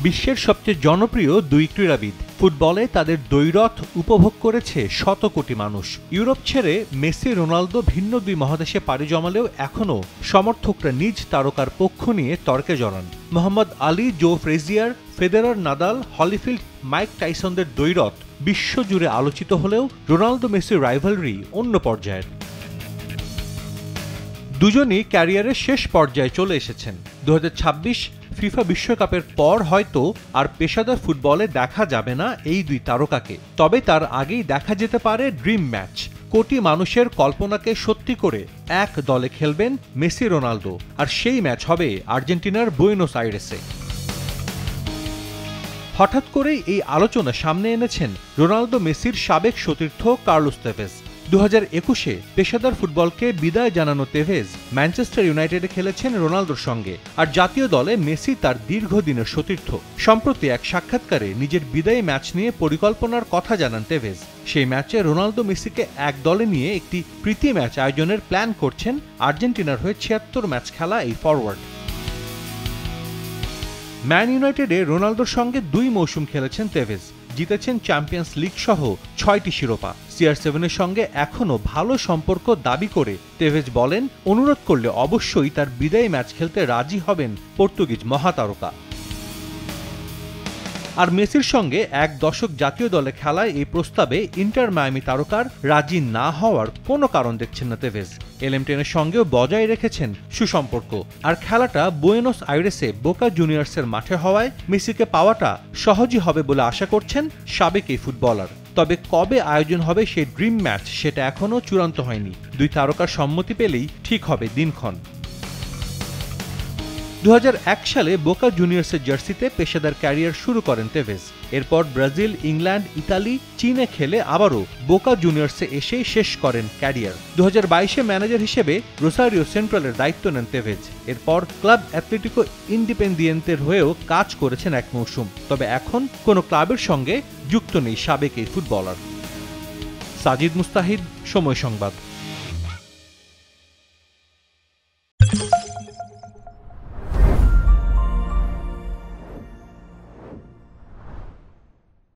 বিশ্বের সবচেয়ে জনপ্রিয় দুই ক্রীড়াবিদ। ফুটবলে তাদের দ্বৈরথ উপভোগ করেছে শত কোটি মানুষ। ইউরোপ ছেড়ে মেসি রোনালদো ভিন্ন দুই মহাদেশে পাড়ি জমালেও এখনও সমর্থকরা নিজ তারকার পক্ষ নিয়ে তর্কে জড়ান। মোহাম্মদ আলী, জো ফ্রেজিয়ার, ফেদেরার, নাদাল, হলিফিল্ড, মাইক টাইসনদের দ্বৈরথ বিশ্বজুড়ে আলোচিত হলেও রোনালদো মেসির রাইভালরি অন্য পর্যায়ের। দুজনই ক্যারিয়ারের শেষ পর্যায়ে চলে এসেছেন। 2026 ফিফা বিশ্বকাপের পর হয়তো আর পেশাদার ফুটবলে দেখা যাবে না এই দুই তারকাকে, তবে তার আগেই দেখা যেতে পারে ড্রিম ম্যাচ। কোটি মানুষের কল্পনাকে সত্যি করে এক দলে খেলবেন মেসি রোনালদো, আর সেই ম্যাচ হবে আর্জেন্টিনার বুয়েনোস আইরেসে। হঠাৎ করেই এই আলোচনা সামনে এনেছেন রোনালদো মেসির সাবেক সতীর্থ কার্লোস তেভেজ। 2021-এ পেশাদার ফুটবলকে বিদায় জানানো তেভেজ ম্যানচেস্টার ইউনাইটেডে খেলেছেন রোনালদোর সঙ্গে, আর জাতীয় দলে মেসি তার দীর্ঘদিনের সতীর্থ। সম্প্রতি এক সাক্ষাৎকারে নিজের বিদায়ী ম্যাচ নিয়ে পরিকল্পনার কথা জানান তেভেজ। সেই ম্যাচে রোনালদো মেসিকে এক দলে নিয়ে একটি প্রীতি ম্যাচ আয়োজনের প্ল্যান করছেন আর্জেন্টিনার হয়ে 76 ম্যাচ খেলা এই ফরওয়ার্ড। ম্যান ইউনাইটেডে রোনালদোর সঙ্গে 2 মৌসুম খেলেছেন তেভেজ, জিতেছেন চ্যাম্পিয়ন্স লিগ সহ 6টি শিরোপা। CR7-এর সঙ্গে এখনও ভালো সম্পর্ক দাবি করে তেভেজ বলেন, অনুরোধ করলে অবশ্যই তার বিদায়ী ম্যাচ খেলতে রাজি হবেন পর্তুগিজ মহাতারকা। আর মেসির সঙ্গে এক দশক জাতীয় দলে খেলায় এই প্রস্তাবে ইন্টার মায়ামি তারকার রাজি না হওয়ার কোনো কারণ দেখছেন না তেভেজ। LM10-এর সঙ্গেও বজায় রেখেছেন সুসম্পর্ক, আর খেলাটা বুয়েনোস আইরেসে বোকা জুনিয়র্সের মাঠে হওয়ায় মেসিকে পাওয়াটা সহজই হবে বলে আশা করছেন সাবেক এই ফুটবলার। তবে কবে আয়োজন হবে সেই ড্রিম ম্যাচ সেটা এখনও চূড়ান্ত হয়নি। দুই তারকার সম্মতি পেলেই ঠিক হবে দিনক্ষণ। 2001 সালে বোকা জুনিয়র্সের জার্সিতে পেশাদার ক্যারিয়ার শুরু করেন তেভেজ। এরপর ব্রাজিল, ইংল্যান্ড, ইতালি, চীনে খেলে আবারও বোকা জুনিয়র্সে এসেই শেষ করেন ক্যারিয়ার। 2022-এ ম্যানেজার হিসেবে রোসারিও সেন্ট্রালের দায়িত্ব নেন তেভেজ। এরপর ক্লাব অ্যাথলেটিকো ইন্ডিপেন্দিয়েন্তের হয়েও কাজ করেছেন এক মৌসুম। তবে এখন কোনো ক্লাবের সঙ্গে যুক্ত নেই সাবেক এই ফুটবলার। সাজিদ মুস্তাহিদ, সময় সংবাদ।